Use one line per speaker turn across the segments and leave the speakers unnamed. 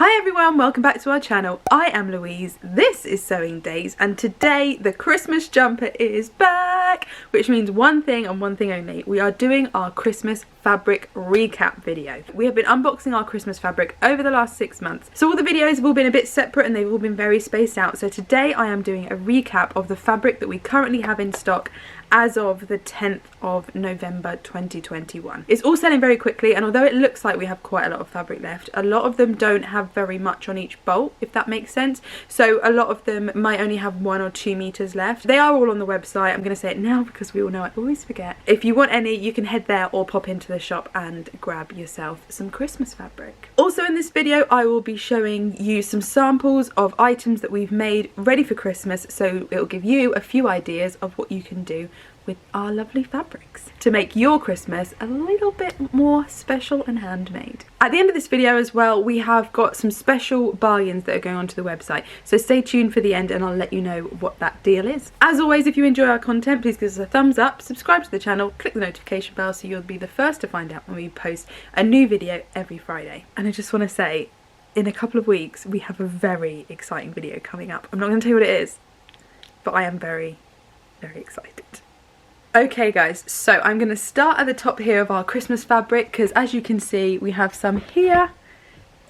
Hi everyone, welcome back to our channel. I am Louise, this is Sewing Daze, and today the Christmas jumper is back, which means one thing and one thing only. We are doing our Christmas fabric recap video. We have been unboxing our Christmas fabric over the last 6 months, so all the videos have all been a bit separate and they've all been very spaced out. So today I am doing a recap of the fabric that we currently have in stock as of the 10th of November 2021. It's all selling very quickly, and although it looks like we have quite a lot of fabric left, a lot of them don't have very much on each bolt, if that makes sense. So a lot of them might only have 1 or 2 meters left. They are all on the website. I'm going to say it now because we all know I always forget. If you want any, you can head there or pop into the shop and grab yourself some Christmas fabric. Also in this video I will be showing you some samples of items that we've made ready for Christmas, so it'll give you a few ideas of what you can do with our lovely fabrics to make your Christmas a little bit more special and handmade. At the end of this video as well, we have got some special bargains that are going onto the website, so stay tuned for the end and I'll let you know what that deal is. As always, if you enjoy our content, please give us a thumbs up, subscribe to the channel, click the notification bell so you'll be the first to find out when we post a new video every Friday. And I just want to say, in a couple of weeks we have a very exciting video coming up. I'm not going to tell you what it is, but I am very, very excited. Okay guys, so I'm going to start at the top here of our Christmas fabric, because as you can see we have some here,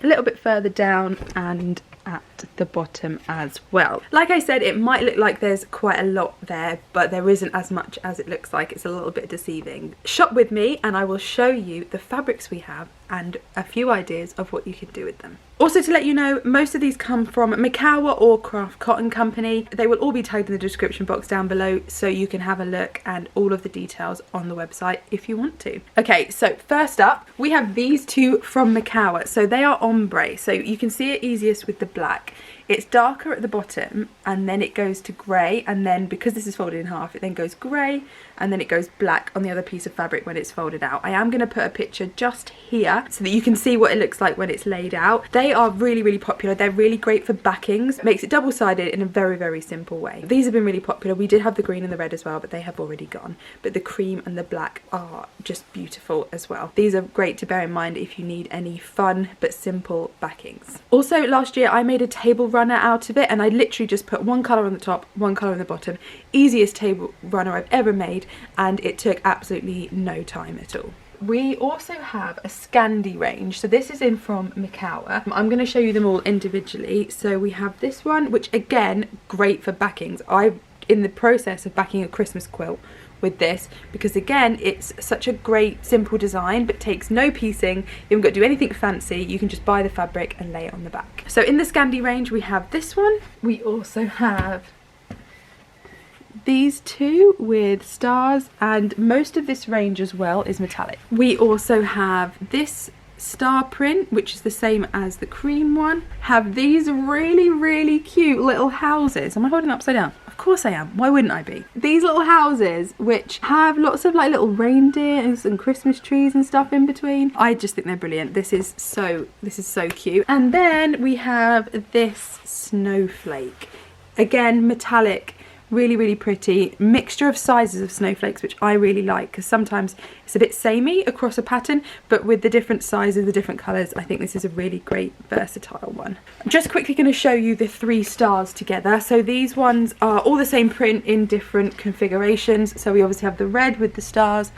a little bit further down, and at the bottom as well. Like I said, it might look like there's quite a lot there, but there isn't as much as it looks like. It's a little bit deceiving. Shop with me and I will show you the fabrics we have and a few ideas of what you can do with them. Also, to let you know, most of these come from Makower or Craft Cotton Company. They will all be tagged in the description box down below, so you can have a look and all of the details on the website if you want to. Okay, so first up we have these two from Makower. So they are ombre, so you can see it easiest with the black. It's darker at the bottom and then it goes to grey, and then because this is folded in half it then goes grey and then it goes black on the other piece of fabric when it's folded out. I am going to put a picture just here so that you can see what it looks like when it's laid out. They are really, really popular. They're really great for backings. It makes it double-sided in a very, very simple way. These have been really popular. We did have the green and the red as well, but they have already gone. But the cream and the black are just beautiful as well. These are great to bear in mind if you need any fun but simple backings. Also, last year I made a table runner out of it, and I literally just put one colour on the top, one colour on the bottom. Easiest table runner I've ever made, and it took absolutely no time at all. We also have a Scandi range, so this is in from Makower. I'm going to show you them all individually. So we have this one, which again, great for backings. I'm in the process of backing a Christmas quilt with this, because again it's such a great simple design but takes no piecing. You haven't got to do anything fancy. You can just buy the fabric and lay it on the back. So in the Scandi range we have this one. We also have these two with stars, and most of this range as well is metallic. We also have this star print, which is the same as the cream one. Have these really, really cute little houses. Am I holding it upside down? Of course I am. Why wouldn't I be? These little houses which have lots of like little reindeers and Christmas trees and stuff in between. I just think they're brilliant. This is so cute. And then we have this snowflake. Again, metallic. Really, really pretty. Mixture of sizes of snowflakes, which I really like, because sometimes it's a bit samey across a pattern, but with the different sizes, the different colours, I think this is a really great versatile one. I'm just quickly going to show you the 3 stars together. So these ones are all the same print in different configurations. So we obviously have the red with the stars,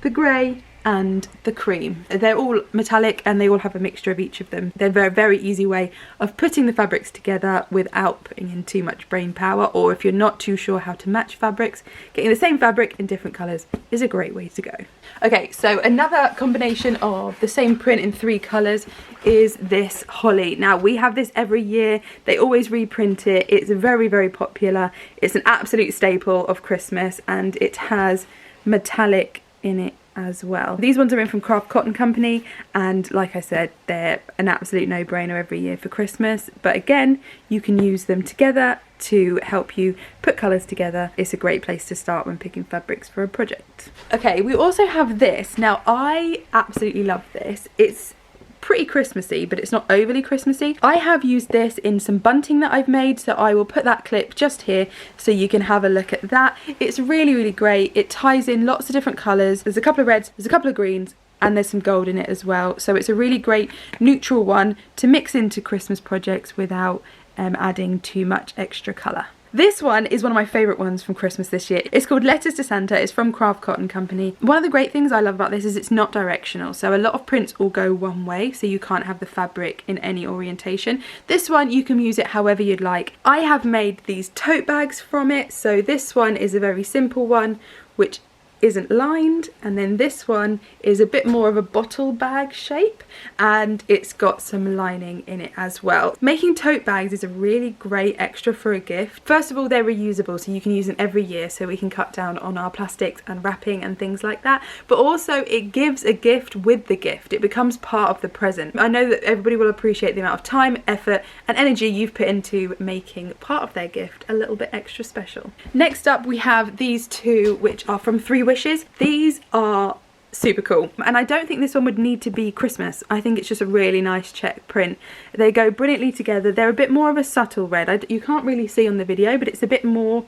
the grey, and the cream. They're all metallic and they all have a mixture of each of them. They're a very, very easy way of putting the fabrics together without putting in too much brain power, or if you're not too sure how to match fabrics, getting the same fabric in different colours is a great way to go. Okay, so another combination of the same print in 3 colours is this holly. Now we have this every year. They always reprint it. It's very, very popular. It's an absolute staple of Christmas, and it has metallic in it as well. These ones are in from Craft Cotton Company, and like I said, they're an absolute no-brainer every year for Christmas, but again you can use them together to help you put colours together. It's a great place to start when picking fabrics for a project. Okay, we also have this. Now I absolutely love this. It's pretty Christmassy, but it's not overly Christmassy. I have used this in some bunting that I've made, so I will put that clip just here so you can have a look at that. It's really, really great. It ties in lots of different colours. There's a couple of reds, there's a couple of greens, and there's some gold in it as well. So it's a really great neutral one to mix into Christmas projects without adding too much extra colour. This one is one of my favourite ones from Christmas this year. It's called Letters to Santa. It's from Craft Cotton Company. One of the great things I love about this is it's not directional. So a lot of prints all go one way, so you can't have the fabric in any orientation. This one, you can use it however you'd like. I have made these tote bags from it. So this one is a very simple one, which isn't lined, and then this one is a bit more of a bottle bag shape, and it's got some lining in it as well. Making tote bags is a really great extra for a gift. First of all, they're reusable, so you can use them every year, so we can cut down on our plastics and wrapping and things like that, but also it gives a gift with the gift. It becomes part of the present. I know that everybody will appreciate the amount of time, effort and energy you've put into making part of their gift a little bit extra special. Next up, we have these two, which are from 3 Wishes. These are super cool, and I don't think this one would need to be Christmas. I think it's just a really nice check print. They go brilliantly together. They're a bit more of a subtle red. You can't really see on the video, but it's a bit more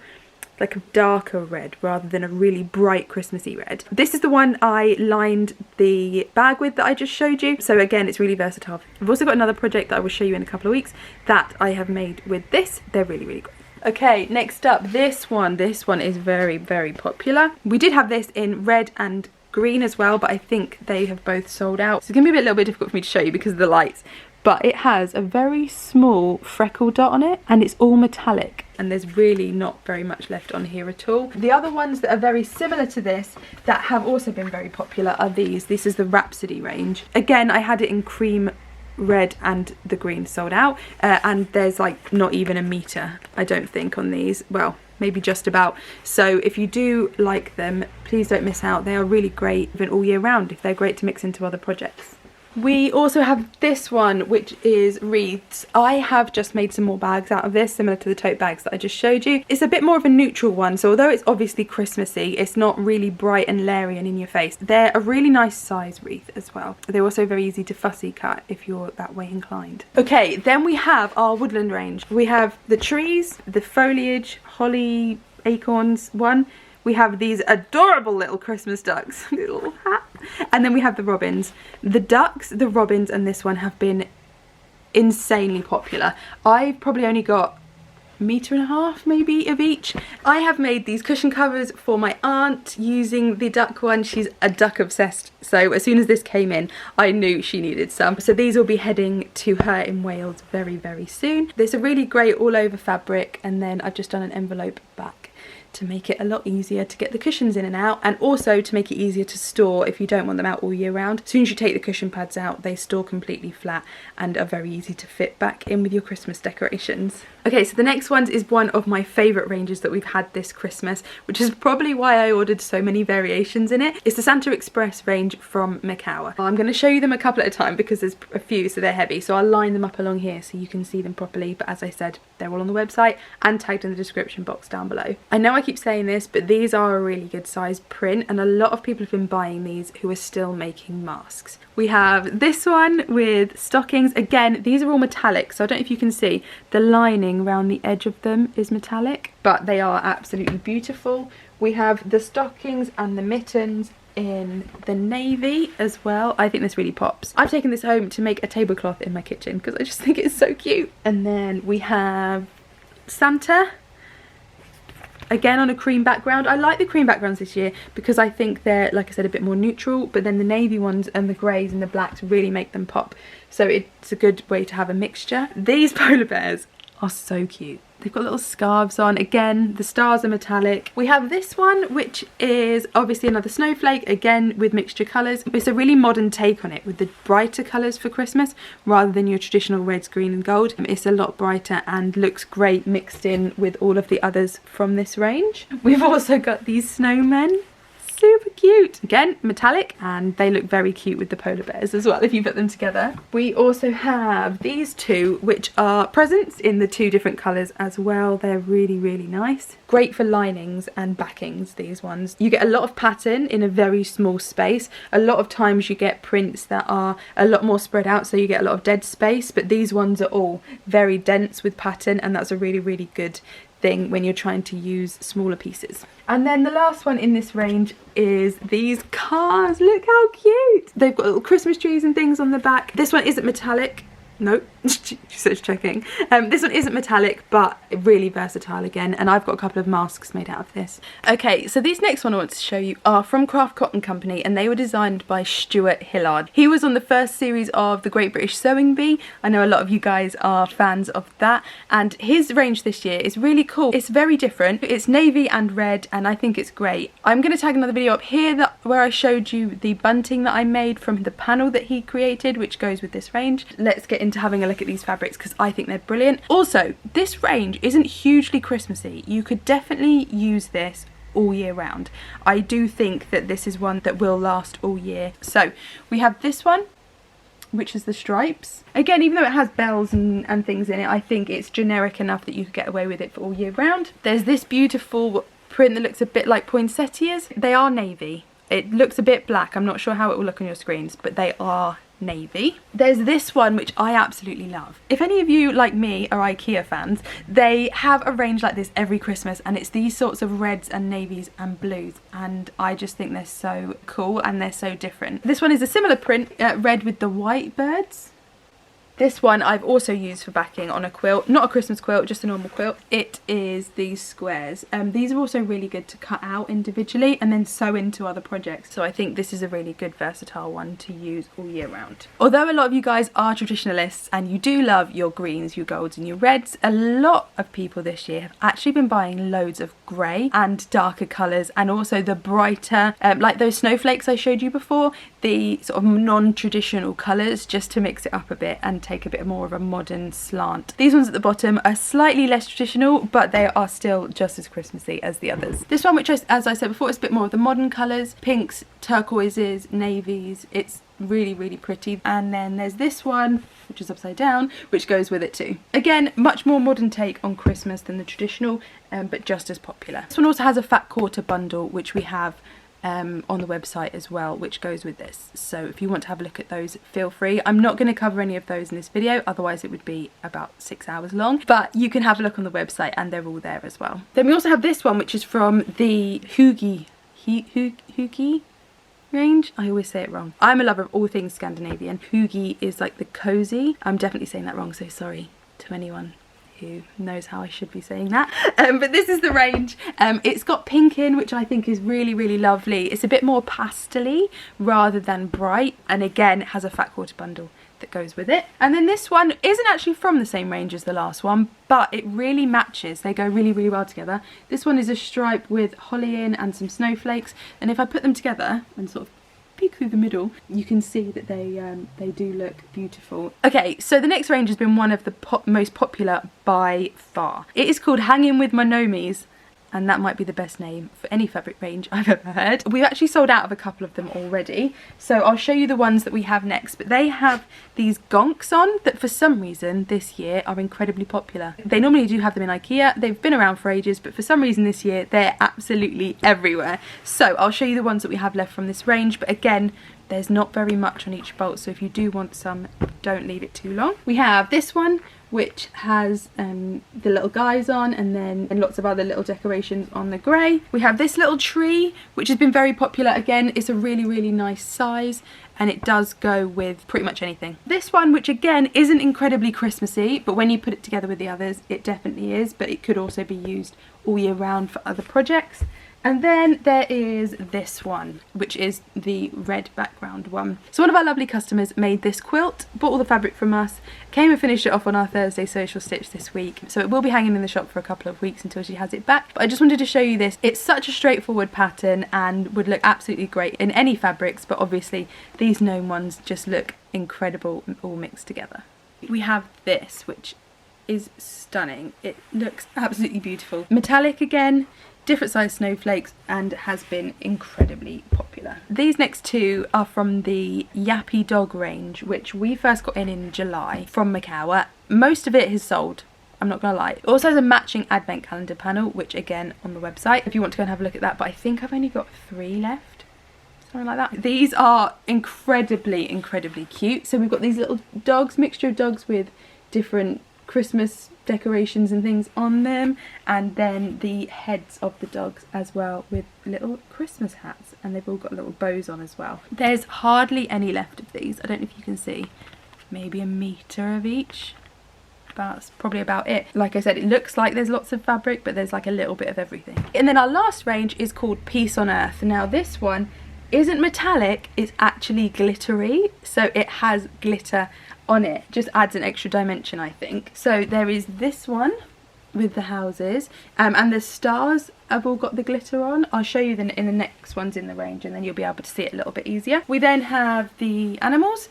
like a darker red rather than a really bright Christmassy red. This is the one I lined the bag with that I just showed you. So again, it's really versatile. I've also got another project that I will show you in a couple of weeks that I have made with this. They're really, really great. Okay, next up, this one is very, very popular. We did have this in red and green as well, but I think they have both sold out. So it's gonna be a little bit difficult for me to show you because of the lights, but it has a very small freckle dot on it, and it's all metallic, and there's really not very much left on here at all. The other ones that are very similar to this that have also been very popular are these. This is the Rhapsody range. Again, I had it in cream, red and the green sold out, and there's like not even a meter, I don't think, on these. Well, maybe just about. So if you do like them, please don't miss out. They are really great even all year round if they're great to mix into other projects. We also have this one, which is Wreaths. I have just made some more bags out of this, similar to the tote bags that I just showed you. It's a bit more of a neutral one, so although it's obviously Christmassy, it's not really bright and leery and in your face. They're a really nice size wreath as well. They're also very easy to fussy cut if you're that way inclined. Okay, then we have our woodland range. We have the trees, the foliage, holly, acorns one. We have these adorable little Christmas ducks, little hat. And then we have the robins. The ducks, the robins and this one have been insanely popular. I've probably only got a metre and a half maybe of each. I have made these cushion covers for my aunt using the duck one. She's a duck obsessed, so as soon as this came in I knew she needed some. So these will be heading to her in Wales very, very soon. There's a really great all over fabric, and then I've just done an envelope back to make it a lot easier to get the cushions in and out, and also to make it easier to store if you don't want them out all year round. As soon as you take the cushion pads out, they store completely flat and are very easy to fit back in with your Christmas decorations. Okay, so the next one is one of my favourite ranges that we've had this Christmas, which is probably why I ordered so many variations in it. It's the Santa Express range from Makower. I'm going to show you them a couple at a time because there's a few, so they're heavy, so I'll line them up along here so you can see them properly, but as I said, they're all on the website and tagged in the description box down below. I know I keep saying this, but these are a really good size print, and a lot of people have been buying these who are still making masks. We have this one with stockings. Again, these are all metallic, so I don't know if you can see the lining around the edge of them is metallic, but they are absolutely beautiful. We have the stockings and the mittens in the navy as well. I think this really pops. I've taken this home to make a tablecloth in my kitchen because I just think it's so cute. And then we have Santa, again on a cream background. I like the cream backgrounds this year because I think they're, like I said, a bit more neutral, but then the navy ones and the greys and the blacks really make them pop. So it's a good way to have a mixture. These polar bears are so cute. They've got little scarves on. Again, the stars are metallic. We have this one, which is obviously another snowflake, again with mixture colours. It's a really modern take on it with the brighter colours for Christmas rather than your traditional reds, green and gold. It's a lot brighter and looks great mixed in with all of the others from this range. We've also got these snowmen. Super cute. Again, metallic, and they look very cute with the polar bears as well if you put them together. We also have these two, which are presents in the 2 different colours as well. They're really, really nice. Great for linings and backings, these ones. You get a lot of pattern in a very small space. A lot of times you get prints that are a lot more spread out, so you get a lot of dead space, but these ones are all very dense with pattern, and that's a really, really good thing when you're trying to use smaller pieces. And then the last one in this range is these cars. Look how cute. They've got little Christmas trees and things on the back. This one isn't metallic. Nope, she's checking. This one isn't metallic, but really versatile again, and I've got a couple of masks made out of this. Okay, so these next one I want to show you are from Craft Cotton Company, and they were designed by Stuart Hillard. He was on the first series of the Great British Sewing Bee. I know a lot of you guys are fans of that, and his range this year is really cool. It's very different. It's navy and red, and I think it's great. I'm going to tag another video up here where I showed you the bunting that I made from the panel that he created, which goes with this range. Let's get into having a look at these fabrics because I think they're brilliant. Also, this range isn't hugely Christmassy. You could definitely use this all year round. I do think that this is one that will last all year. So we have this one, which is the stripes. Again, even though it has bells and things in it, I think it's generic enough that you could get away with it for all year round. There's this beautiful print that looks a bit like poinsettias. They are navy. It looks a bit black. I'm not sure how it will look on your screens, but they are navy. There's this one which I absolutely love. If any of you like me are IKEA fans, they have a range like this every Christmas, and it's these sorts of reds and navies and blues, and I just think they're so cool and they're so different. This one is a similar print, red with the white birds. This one I've also used for backing on a quilt, not a Christmas quilt, just a normal quilt. It is these squares. These are also really good to cut out individually and then sew into other projects. So I think this is a really good versatile one to use all year round. Although a lot of you guys are traditionalists and you do love your greens, your golds and your reds, a lot of people this year have actually been buying loads of grey and darker colours, and also the brighter, like those snowflakes I showed you before, the sort of non-traditional colours, just to mix it up a bit and take a bit more of a modern slant. These ones at the bottom are slightly less traditional, but they are still just as Christmassy as the others. This one, which as I said before, is a bit more of the modern colours, pinks, turquoises, navies. It's really, really pretty. And then there's this one, which is upside down, which goes with it too. Again, much more modern take on Christmas than the traditional, but just as popular. This one also has a fat quarter bundle, which we have on the website as well, which goes with this. So if you want to have a look at those, feel free. I'm not going to cover any of those in this video, otherwise it would be about 6 hours long, but you can have a look on the website and they're all there as well. Then we also have this one, which is from the Hygge range. I always say it wrong. I'm a lover of all things Scandinavian. Hygge is like the cozy. I'm definitely saying that wrong, so sorry to anyone who knows how I should be saying that, but this is the range. It's got pink in, which I think is really, really lovely. It's a bit more pastel-y rather than bright, and again it has a fat quarter bundle that goes with it. And then this one isn't actually from the same range as the last one, but it really matches. They go really, really well together. This one is a stripe with holly in and some snowflakes, and if I put them together and sort of peek through the middle, you can see that they do look beautiful. Okay, so the next range has been one of the most popular by far. It is called Hanging with My Nomies, and that might be the best name for any fabric range I've ever heard. We've actually sold out of a couple of them already, so I'll show you the ones that we have next. But they have these gonks on that for some reason this year are incredibly popular. They normally do have them in IKEA. They've been around for ages, but for some reason this year they're absolutely everywhere. So I'll show you the ones that we have left from this range, but again, there's not very much on each bolt, so if you do want some, don't leave it too long. We have this one, which has the little guys on, and then lots of other little decorations on the grey. We have this little tree, which has been very popular. Again, it's a really, really nice size, and it does go with pretty much anything. This one, which again isn't incredibly Christmassy, but when you put it together with the others, it definitely is, but it could also be used all year round for other projects. And then there is this one, which is the red background one. So one of our lovely customers made this quilt, bought all the fabric from us, came and finished it off on our Thursday social stitch this week. So it will be hanging in the shop for a couple of weeks until she has it back. But I just wanted to show you this. It's such a straightforward pattern and would look absolutely great in any fabrics, but obviously these gnome ones just look incredible all mixed together. We have this, which is stunning. It looks absolutely beautiful. Metallic again, different size snowflakes, and has been incredibly popular. These next two are from the Yappy Dog range, which we first got in July from Makower. Most of it is sold, I'm not gonna lie. It also has a matching advent calendar panel, which again on the website if you want to go and have a look at that, but I think I've only got 3 left, something like that. These are incredibly, incredibly cute. So we've got these little dogs, mixture of dogs with different Christmas decorations and things on them, and then the heads of the dogs as well with little Christmas hats, and they've all got little bows on as well. There's hardly any left of these. I don't know if you can see, maybe a metre of each. That's probably about it. Like I said, it looks like there's lots of fabric, but there's like a little bit of everything. And then our last range is called Peace on Earth. Now this one isn't metallic, it's actually glittery, so it has glitter on it. Just adds an extra dimension, I think. So there is this one with the houses, and the stars have all got the glitter on. I'll show you in the next ones in the range, and then you'll be able to see it a little bit easier. We then have the animals.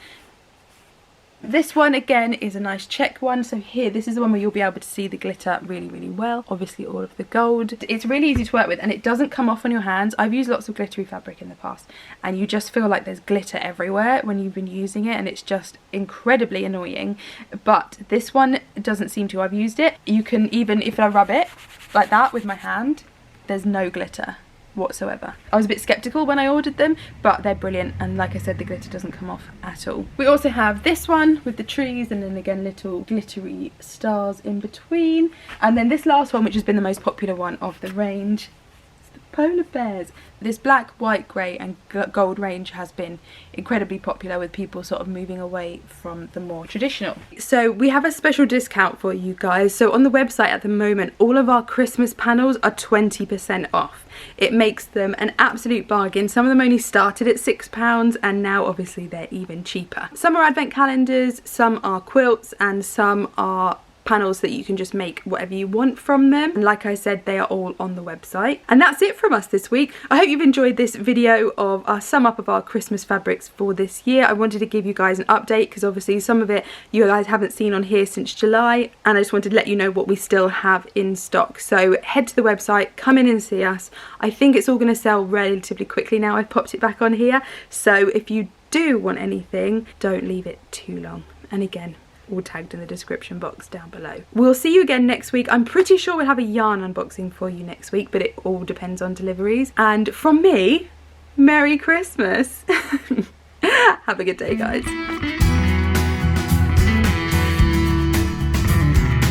This one again is a nice check one. So here, this is the one where you'll be able to see the glitter really, really well. Obviously all of the gold. It's really easy to work with, and it doesn't come off on your hands. I've used lots of glittery fabric in the past, and you just feel like there's glitter everywhere when you've been using it, and it's just incredibly annoying. But this one doesn't seem to. I've used it. You can even, if I rub it like that with my hand, there's no glitter whatsoever. I was a bit skeptical when I ordered them, but they're brilliant, and like I said, the glitter doesn't come off at all. We also have this one with the trees, and then again little glittery stars in between, and then this last one, which has been the most popular one of the range, is the polar bears. This black, white, grey and gold range has been incredibly popular, with people sort of moving away from the more traditional. So we have a special discount for you guys. So on the website at the moment, all of our Christmas panels are 20% off. It makes them an absolute bargain. Some of them only started at £6, and now obviously they're even cheaper. Some are advent calendars, some are quilts, and some are panels that you can just make whatever you want from them. And like I said, they are all on the website. And that's it from us this week. I hope you've enjoyed this video of our sum up of our Christmas fabrics for this year. I wanted to give you guys an update because obviously some of it you guys haven't seen on here since July, and I just wanted to let you know what we still have in stock. So head to the website, come in and see us. I think it's all going to sell relatively quickly now. I've popped it back on here, so if you do want anything, don't leave it too long. And again, all tagged in the description box down below. We'll see you again next week. I'm pretty sure we'll have a yarn unboxing for you next week, but it all depends on deliveries. And from me, Merry Christmas. Have a good day, guys.